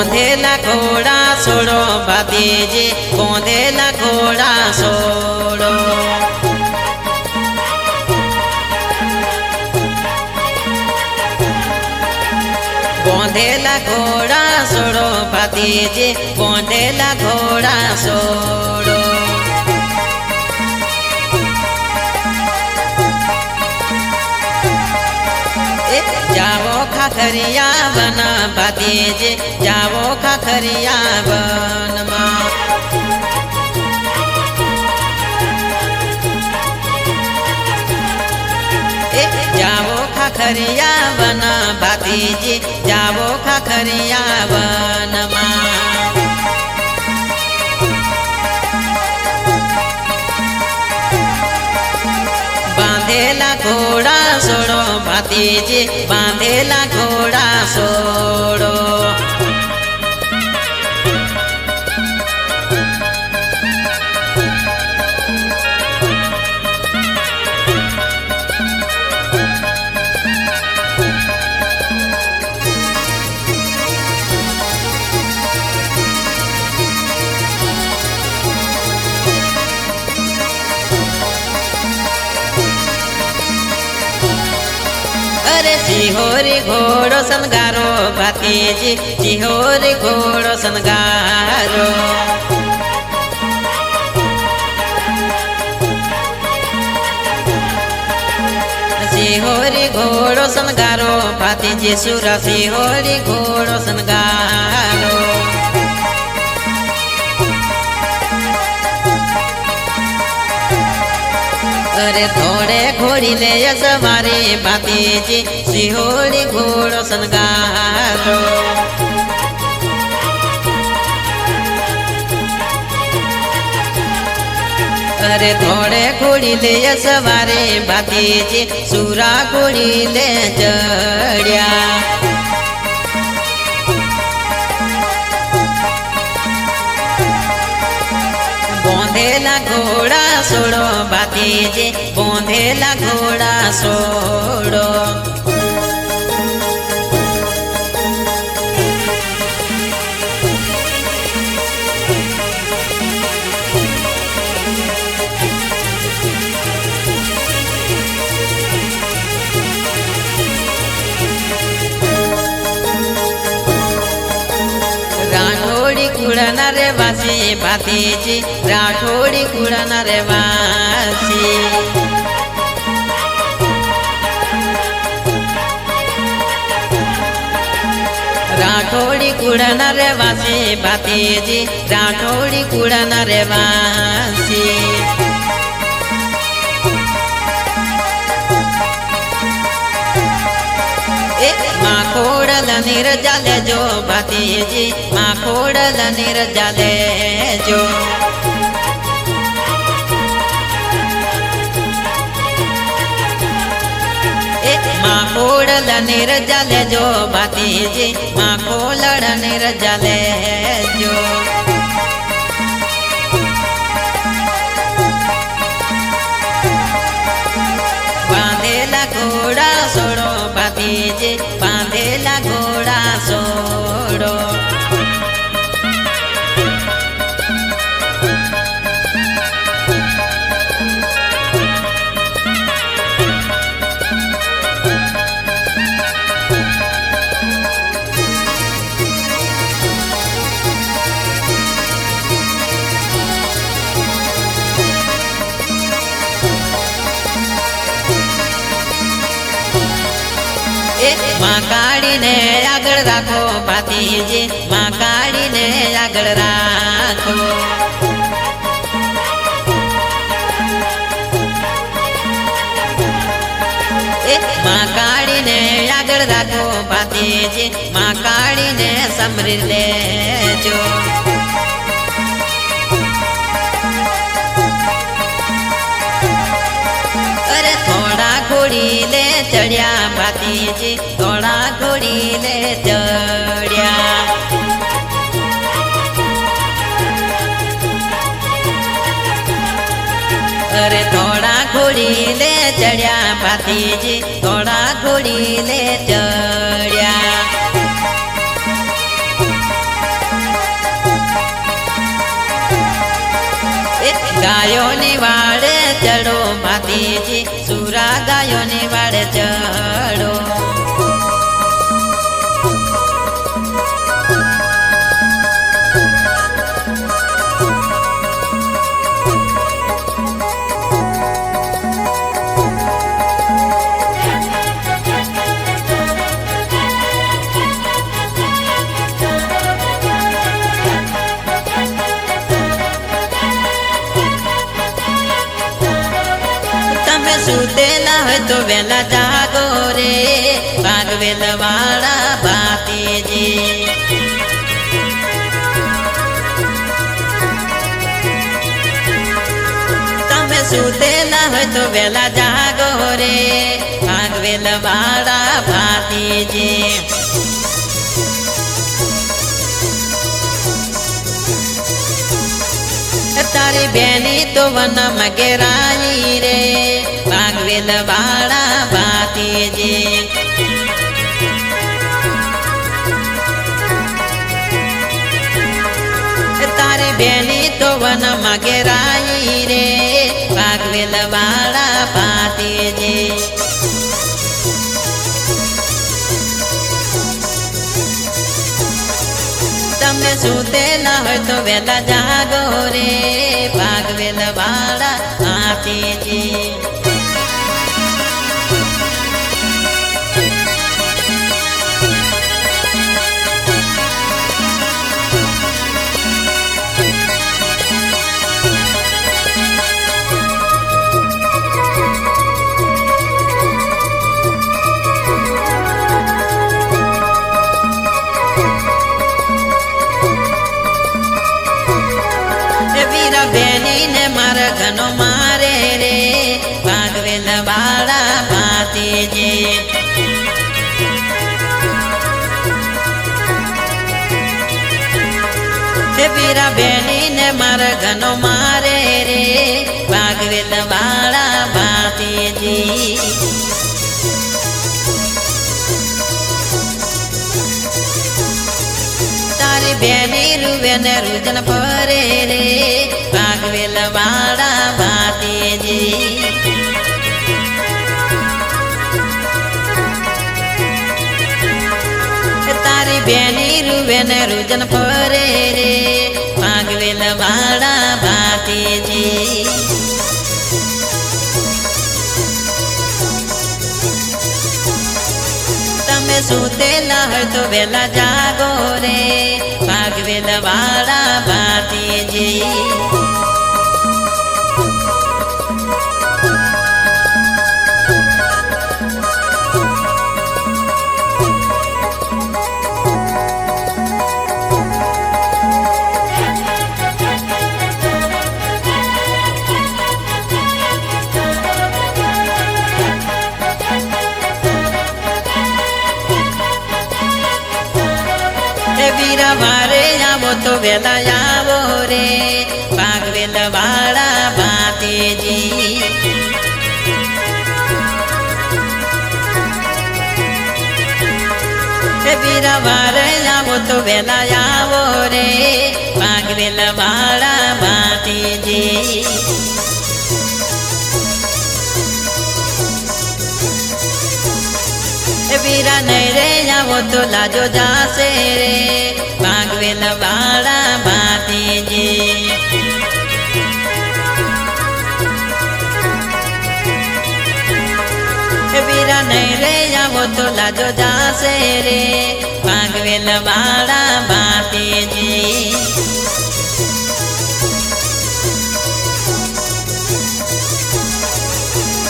बोंधेला घोड़ा सोड़ो भतीजे बोंधेला घोड़ा सोड़ो बोंधेला घोड़ा सोड़ो भतीजे बोंधेला घोड़ा सोड़ो जावो खाखरिया बन भतीजे जावो खाखरिया बन जावो खाखरिया बन भतीजे जावो खाखरिया बन बांधेला घोड़ा सोड़ो भतीजे बांधेला घोड़ा सोड़ो अरे सिहोरी घोड़ो सनगारो भतीजी सिहोरी घोड़ो सनगारो सिहोरी घोड़ो सनगारो भतीजी सुरा सिहोरी घोड़ो सनगारो अरे थोड़े घोड़ी ले सवारी भतीजी सिहोरी घोड़ो सनगारो अरे थोड़े घोड़ी ले सवारी भतीजी सूरा घोड़ी ले चढ़िया बोंधेला घोड़ा सोड़ो भतीजे बोंधेला घोड़ा सोड़ो राठोड़ी कुड़ना रे वासी भतीजी राठोड़ी कुड़ना रे वासी राठोड़ी कुड़ना रे वासी भतीजी राठोड़ी कुड़ना रे वासी माँ खोड़ल नीर जाले जो भतीजी माँ खोड़ल नीर जाले जो माँ खोड़ल नीर जाले जो भतीजी माँ खोड़ल नीर जाले जो बांधेला घोड़ा सोड़ो भतीजे बांधेला घोड़ा सोड़ो माँ काड़ी ने आगड़ राखो भतीजे माँ काड़ी ने आगड़ राखो माँ काड़ी ने आगड़ राखो भतीजे माँ काड़ी ने समरी ले जो अरे थोड़ा घोड़ी ले चढ़िया भतीजी थोड़ा घोड़ी ले चढ़िया अरे थोड़ा घोड़ी ले चढ़िया भतीजी थोड़ा घोड़ी ले चढ़िया ગાયોની વાડે ચડો ભાતીજી સુરા ગાયોની વાડે ચડો સુતેલા હોય તો વેલા જાગો રે ભાગવેલ વાળા ભાતીજી તમે સુતેલા હોય તો વેલા જાગો રે ભાગવેલ વાળા ભાતીજી તારી બેની તો વન મગેરાઈ રે ભાગવેલ વાળા ભાતીજી તારી બેની તો વન મગેરાઈ રે ભાગવેલ વાળા ભાતીજી તમે સુતેલા હોય તો વેલા જાગો રે ભાગવેલ વાળા ભાતીજી બેની ને મારા ઘનો મારે રે ભાગવેલ વાળા ભાતીજી વીરા બેની ને મારા ઘનો મારે રે ભાગવેલ વાળા ભાતીજી તારી બેની રૂવે ને રૂજન ફરે રે ભાગવેલ વાળા ભાતીજી તારી બેની રૂવે ને રૂજન ફરે રે ભાગવેલ વાળા ભાતીજી તમે સુતેલા હોય તો વેલા જાગો રે ભાગવેલ વાળા ભાતીજી વીરા મારે આવો તો વેલા આવો રે ભાગવેલ વાળા ભાતીજી વીરા મારે આવો તો વેલા આવો રે ભાગવેલ વાળા ભાતીજી વીરા નહીં રે આવો તો લાજો જાશે રે ભાગવેલ વાળા ભાતીજી વીરા નહીં રે આવો તો લાજો જાશે રે ભાગવેલ વાળા ભાતીજી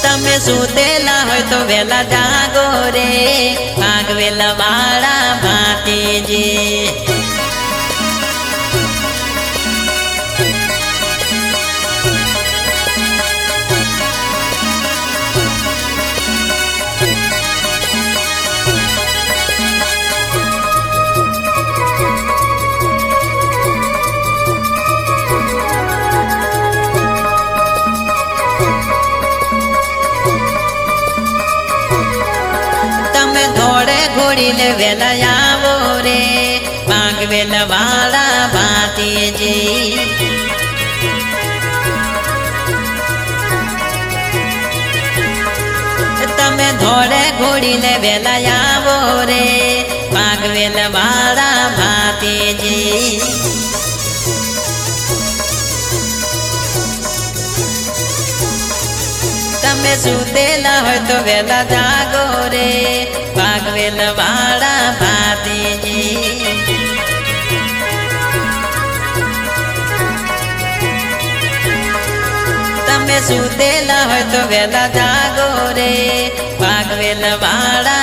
તમે સુતેલા હોય તો વેલા જાગો રે ભાગવેલ વાળા ભાતીજી ઘોડીને વેલા આવો રે ભાગવેલ વાળા ભાતીજી ઉઠીને વેલા આવો રે ભાગવેલ વાળા ભાતીજી તમે સુતેલા હોય તો વેલા જાગો રે ભાગવેલ વાળા ભાતીજી તમે સુતેલા હોય તો વેલા જાગો રે ભાગવેલ વાળા